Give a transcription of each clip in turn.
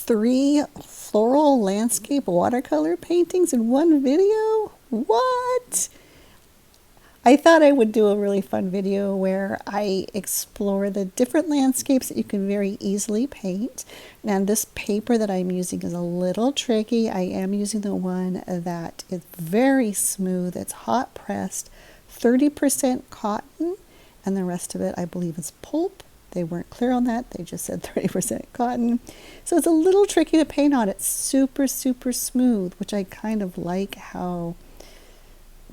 3 floral landscape watercolor paintings in one video? What? I thought I would do a really fun video where I explore the different landscapes that you can very easily paint. Now this paper that I'm using is a little tricky. I am using the one that is very smooth. It's hot pressed, 30% cotton, and the rest of it I believe is pulp. They weren't clear on that. They just said 30% cotton. So it's a little tricky to paint on. It's super, super smooth, which I kind of like how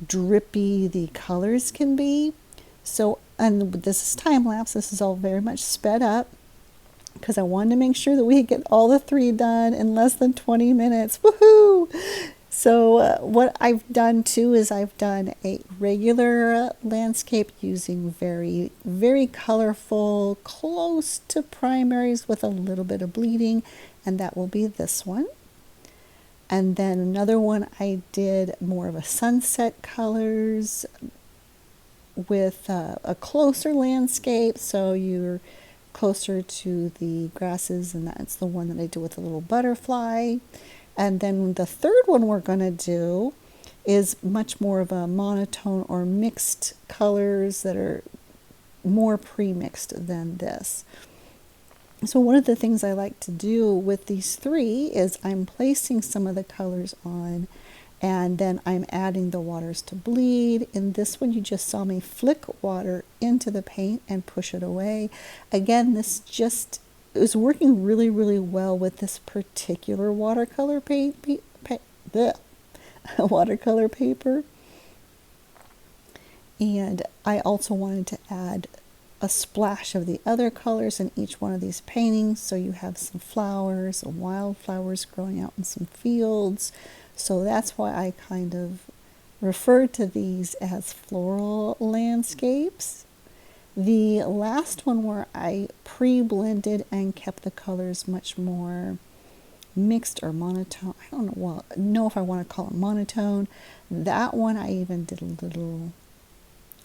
drippy the colors can be. So, and this is time lapse. This is all very much sped up because I wanted to make sure that we could get all the 3 done in less than 20 minutes. Woohoo! So what I've done too is I've done a regular landscape using very, very colorful, close to primaries with a little bit of bleeding, and that will be this one. And then another one I did more of a sunset colors with a closer landscape, so you're closer to the grasses, and that's the one that I did with a little butterfly. And then the third one we're going to do is much more of a monotone or mixed colors that are more pre-mixed than this. So one of the things I like to do with these 3 is I'm placing some of the colors on, and then I'm adding the waters to bleed. In this one, you just saw me flick water into the paint and push it away. Again, this just is working really, really well with this particular watercolor watercolor paper. And I also wanted to add a splash of the other colors in each one of these paintings, so you have some flowers, some wildflowers growing out in some fields. So that's why I kind of refer to these as floral landscapes. The last one where I pre-blended and kept the colors much more mixed or monotone, I don't know if I want to call it monotone. That one I even did a little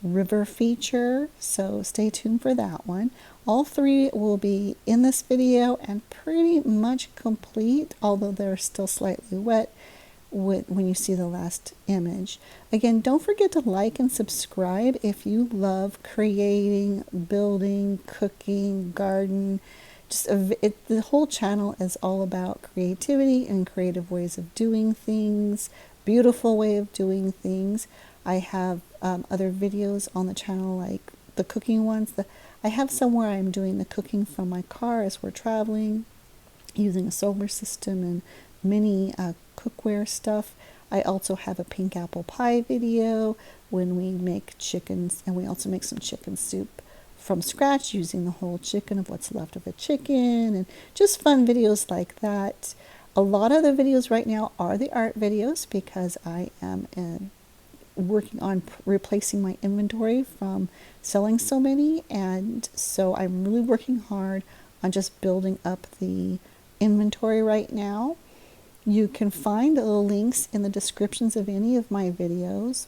river feature, so stay tuned for that one. All 3 will be in this video and pretty much complete, although they're still slightly wet when you see the last image. Again, don't forget to like and subscribe if you love creating, building, cooking, garden. The whole channel is all about creativity and creative ways of doing things, beautiful way of doing things. I have other videos on the channel, like the cooking ones. I have some where I'm doing the cooking from my car as we're traveling, using a solar system and mini cookware stuff. I also have a pink apple pie video when we make chickens, and we also make some chicken soup from scratch using the whole chicken of what's left of a chicken, and just fun videos like that. A lot of the videos right now are the art videos because I am working on replacing my inventory from selling so many, and so I'm really working hard on just building up the inventory right now. You can find the links in the descriptions of any of my videos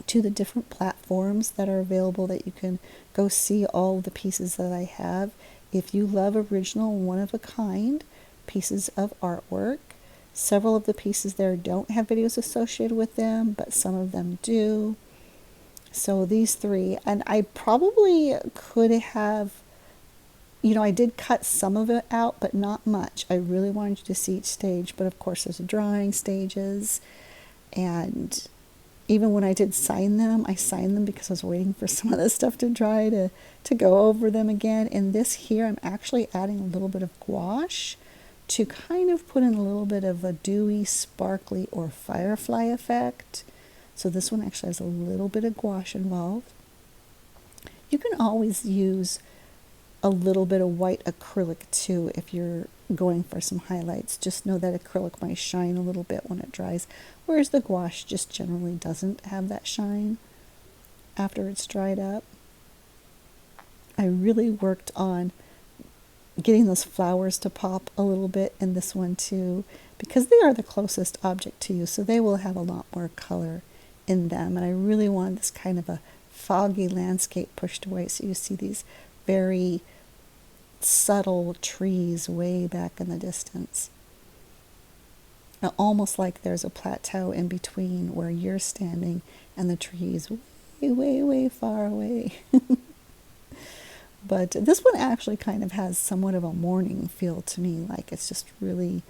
to the different platforms that are available that you can go see all the pieces that I have. If you love original, one-of-a-kind pieces of artwork, several of the pieces there don't have videos associated with them, but some of them do. So these 3, and I probably could have, I did cut some of it out, but not much. I really wanted you to see each stage, but of course there's drying stages, and even when I did sign them, I signed them because I was waiting for some of the stuff to dry to go over them again. In this here, I'm actually adding a little bit of gouache to kind of put in a little bit of a dewy, sparkly, or firefly effect. So this one actually has a little bit of gouache involved. You can always use a little bit of white acrylic too if you're going for some highlights. Just know that acrylic might shine a little bit when it dries, whereas the gouache just generally doesn't have that shine after it's dried up. I really worked on getting those flowers to pop a little bit in this one too, because they are the closest object to you, so they will have a lot more color in them. And I really wanted this kind of a foggy landscape pushed away, so you see these very subtle trees way back in the distance. Now, almost like there's a plateau in between where you're standing and the trees way, way, way far away. But this one actually kind of has somewhat of a morning feel to me, like it's just really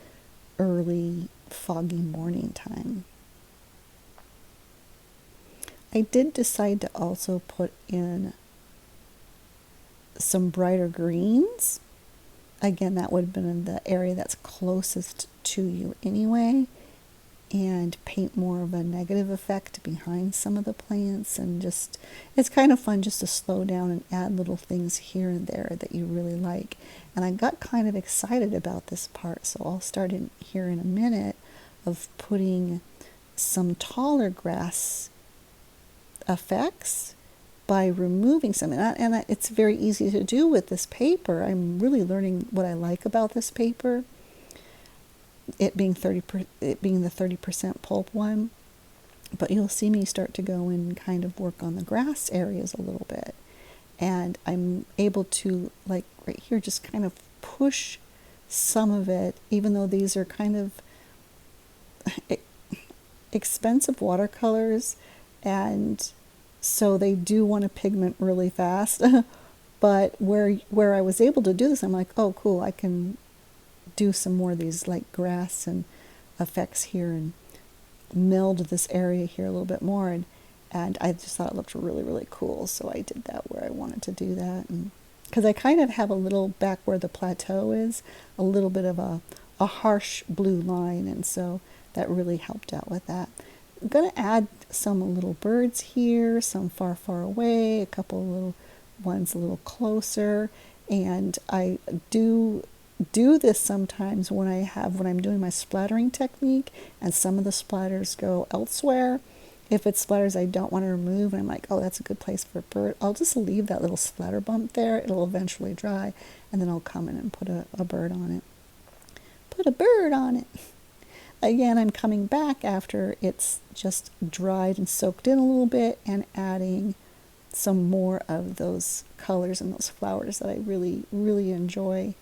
early, foggy morning time. I did decide to also put in some brighter greens. Again, that would have been in the area that's closest to you anyway, and paint more of a negative effect behind some of the plants. And just, it's kind of fun just to slow down and add little things here and there that you really like. And I got kind of excited about this part, so I'll start in here in a minute of putting some taller grass effects by removing some. And it's very easy to do with this paper. I'm really learning what I like about this paper. It being the 30% pulp one, but you'll see me start to go and kind of work on the grass areas a little bit, and I'm able to, like right here, just kind of push some of it, even though these are kind of expensive watercolors, and so they do want to pigment really fast. But where I was able to do this, I'm like, oh cool, I can do some more of these like grass and effects here and meld this area here a little bit more, and I just thought it looked really, really cool, so I did that where I wanted to do that. And because I kind of have a little, back where the plateau is, a little bit of a harsh blue line, and so that really helped out with that. I'm going to add some little birds here, some far, far away, a couple little ones a little closer, and I do this sometimes when I'm doing my splattering technique and some of the splatters go elsewhere. If it's splatters I don't want to remove and I'm like, oh, that's a good place for a bird, I'll just leave that little splatter bump there. It'll eventually dry, and then I'll come in and put a bird on it. Put a bird on it. Again, I'm coming back after it's just dried and soaked in a little bit and adding some more of those colors and those flowers that I really, really enjoy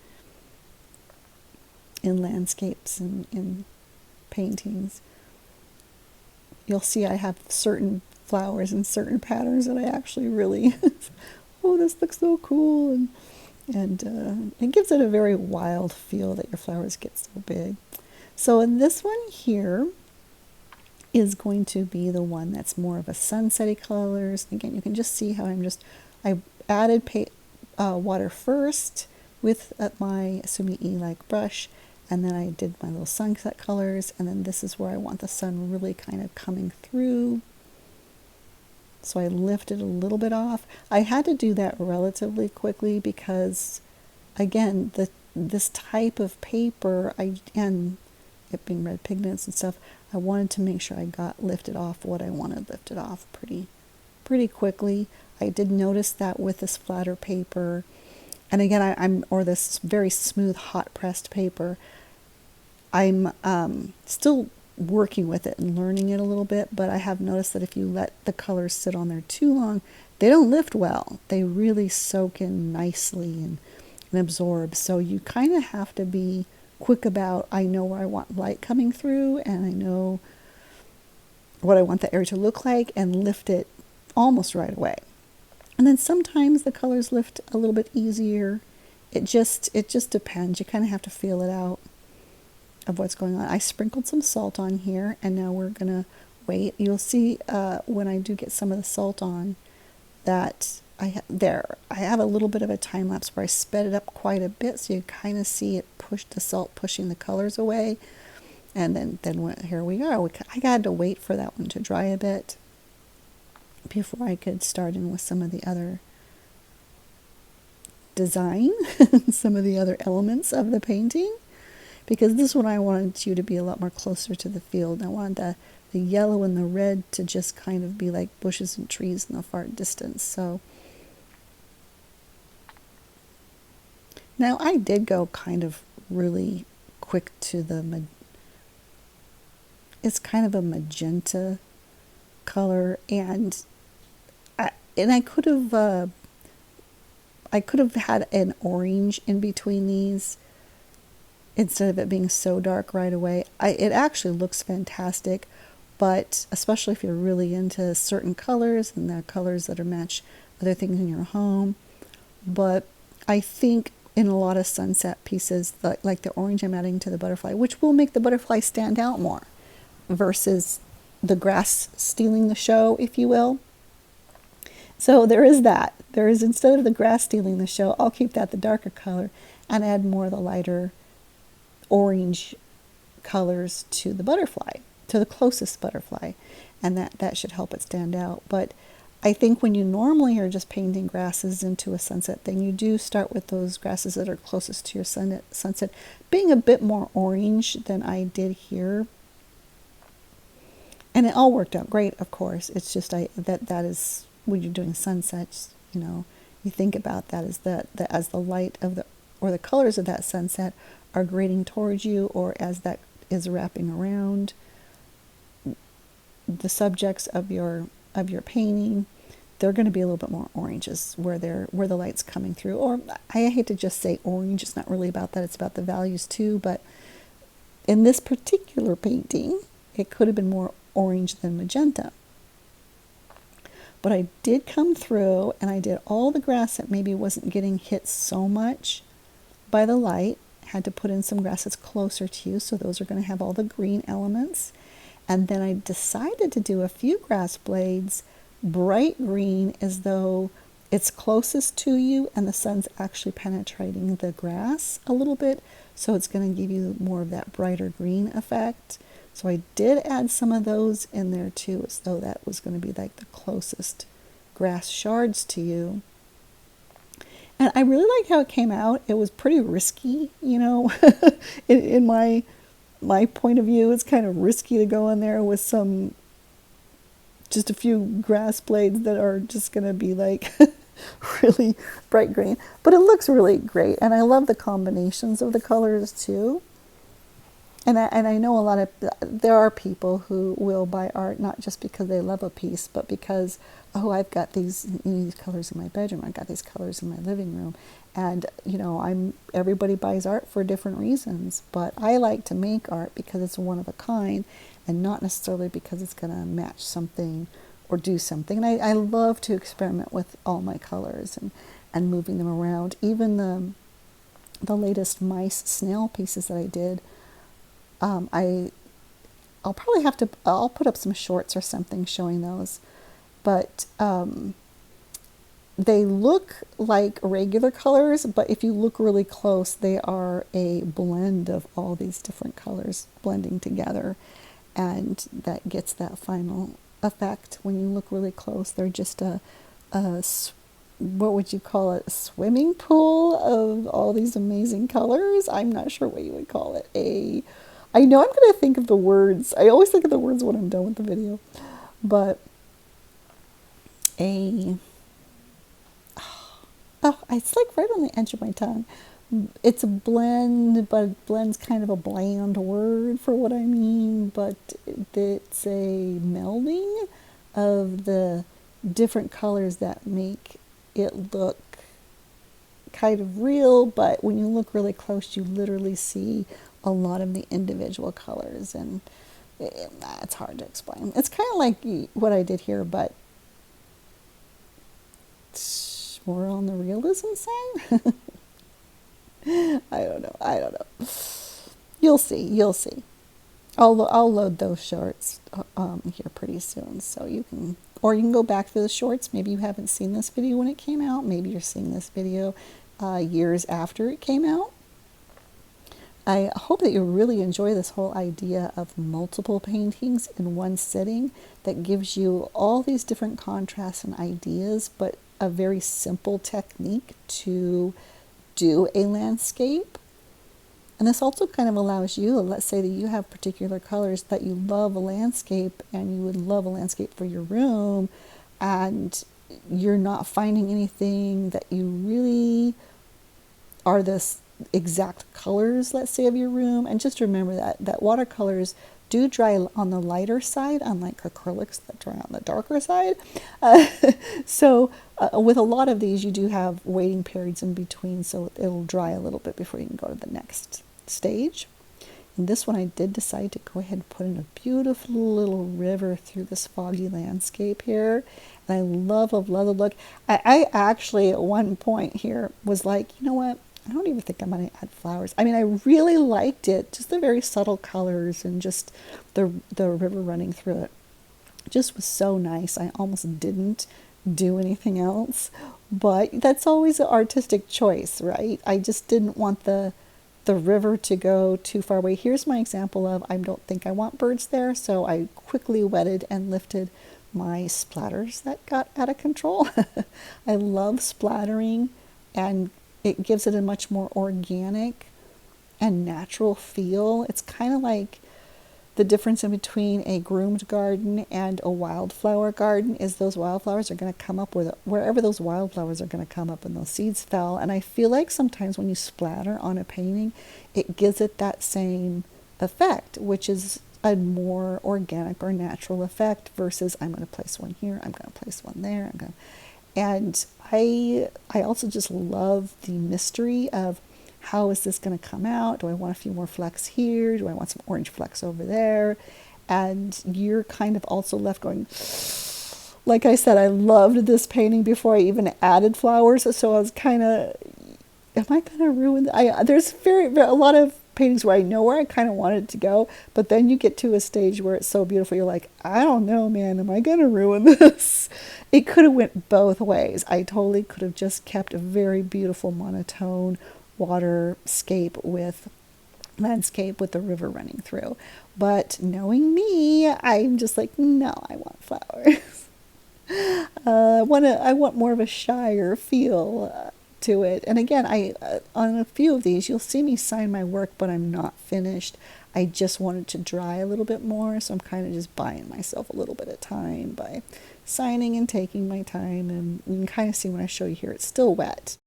in landscapes and in paintings. You'll see I have certain flowers and certain patterns that I actually really, oh, this looks so cool, and it gives it a very wild feel that your flowers get so big. So in this one here is going to be the one that's more of a sunsetty colors. Again, you can just see how I added water first with my Sumi E-like brush, and then I did my little sunset colors, and then this is where I want the sun really kind of coming through. So I lifted a little bit off. I had to do that relatively quickly because, again, this type of paper, and it being red pigments and stuff, I wanted to make sure I got lifted off what I wanted lifted off pretty quickly. I did notice that with this flatter paper, and again, or this very smooth hot pressed paper, I'm still working with it and learning it a little bit, but I have noticed that if you let the colors sit on there too long, they don't lift well. They really soak in nicely and absorb. So you kind of have to be quick about, I know where I want light coming through, and I know what I want the area to look like, and lift it almost right away. And then sometimes the colors lift a little bit easier. It just depends. You kind of have to feel it out of what's going on. I sprinkled some salt on here, and now we're gonna wait. You'll see when I do get some of the salt on that I have a little bit of a time lapse where I sped it up quite a bit, so you kind of see it push the salt pushing the colors away. And then here we are. I had to wait for that one to dry a bit before I could start in with some of the other design, some of the other elements of the painting, because this one I wanted you to be a lot more closer to the field. I wanted the yellow and the red to just kind of be like bushes and trees in the far distance. So now I did go kind of really quick to it's kind of a magenta color, and I could have I could have had an orange in between these instead of it being so dark right away. It actually looks fantastic, but especially if you're really into certain colors and the colors that are match other things in your home. But I think in a lot of sunset pieces, like the orange I'm adding to the butterfly, which will make the butterfly stand out more versus the grass stealing the show, if you will. So there is that. There is, instead of the grass stealing the show, I'll keep that the darker color and add more of the lighter orange colors to the butterfly, to the closest butterfly. And that should help it stand out. But I think when you normally are just painting grasses into a sunset thing, you do start with those grasses that are closest to your sunset being a bit more orange than I did here. And it all worked out great, of course. It's just that is when you're doing sunsets, you think about that as the light of the colors of that sunset are grading towards you, or as that is wrapping around the subjects of your painting, they're going to be a little bit more oranges where the light's coming through. Or I hate to just say orange, it's not really about that, it's about the values too. But in this particular painting, it could have been more orange than magenta. But I did come through and I did all the grass that maybe wasn't getting hit so much by the light. Had to put in some grass that's closer to you, so those are going to have all the green elements. And then I decided to do a few grass blades bright green, as though it's closest to you and the sun's actually penetrating the grass a little bit, so it's going to give you more of that brighter green effect. So I did add some of those in there too, as though that was going to be like the closest grass shards to you. And I really like how it came out. It was pretty risky, in my point of view. It's kind of risky to go in there with just a few grass blades that are just going to be like really bright green. But it looks really great. And I love the combinations of the colors too. And I know there are people who will buy art not just because they love a piece, but because, I've got these colors in my bedroom, I've got these colors in my living room. And, everybody buys art for different reasons, but I like to make art because it's one of a kind and not necessarily because it's going to match something or do something. And I love to experiment with all my colors and moving them around. Even the latest mice snail pieces that I did, I'll probably I'll put up some shorts or something showing those, but they look like regular colors, but if you look really close, they are a blend of all these different colors blending together, and that gets that final effect. When you look really close, they're just a what would you call it, a swimming pool of all these amazing colors. I'm not sure what you would call it. I know I'm going to think of the words. I always think of the words when I'm done with the video. But it's like right on the edge of my tongue. It's a blend, but blend's kind of a bland word for what I mean. But it's a melding of the different colors that make it look kind of real. But when you look really close, you literally see a lot of the individual colors, and it's hard to explain. It's kind of like what I did here, but more on the realism side. I don't know. You'll see. I'll load those shorts here pretty soon, so you can go back to the shorts. Maybe you haven't seen this video when it came out. Maybe you're seeing this video years after it came out. I hope that you really enjoy this whole idea of multiple paintings in one sitting that gives you all these different contrasts and ideas, but a very simple technique to do a landscape. And this also kind of allows you, let's say that you have particular colors that you love a landscape, and you would love a landscape for your room, and you're not finding anything that you really are this exact colors, let's say, of your room. And just remember that watercolors do dry on the lighter side, unlike acrylics that dry on the darker side. Uh, with a lot of these, you do have waiting periods in between, so it'll dry a little bit before you can go to the next stage. And this one I did decide to go ahead and put in a beautiful little river through this foggy landscape here. And I love the look. I actually at one point here was like, you know what? I don't even think I'm going to add flowers. I mean, I really liked it, just the very subtle colors and just the river running through it. It just was so nice. I almost didn't do anything else, but that's always an artistic choice, right? I just didn't want the river to go too far away. Here's my example of I don't think I want birds there, so I quickly wetted and lifted my splatters that got out of control. I love splattering, and it gives it a much more organic and natural feel. It's kind of like the difference in between a groomed garden and a wildflower garden is those wildflowers are going to come up wherever those wildflowers are going to come up and those seeds fell. And I feel like sometimes when you splatter on a painting, it gives it that same effect, which is a more organic or natural effect versus I'm going to place one here, I'm going to place one there, and I also just love the mystery of how is this going to come out? Do I want a few more flecks here? Do I want some orange flecks over there? And you're kind of also left going, like I said, I loved this painting before I even added flowers. So I was kind of, am I going to ruin there's a lot of paintings where I know where I kind of wanted it to go, but then you get to a stage where it's so beautiful, you're like, I don't know, man, am I going to ruin this? It could have went both ways. I totally could have just kept a very beautiful monotone waterscape with landscape with the river running through. But knowing me, I'm just like, no, I want flowers. I want more of a shyer feel to it. And again, on a few of these, you'll see me sign my work, but I'm not finished. I just wanted to dry a little bit more, so I'm kind of just buying myself a little bit of time by signing and taking my time. And you can kind of see when I show you here, it's still wet.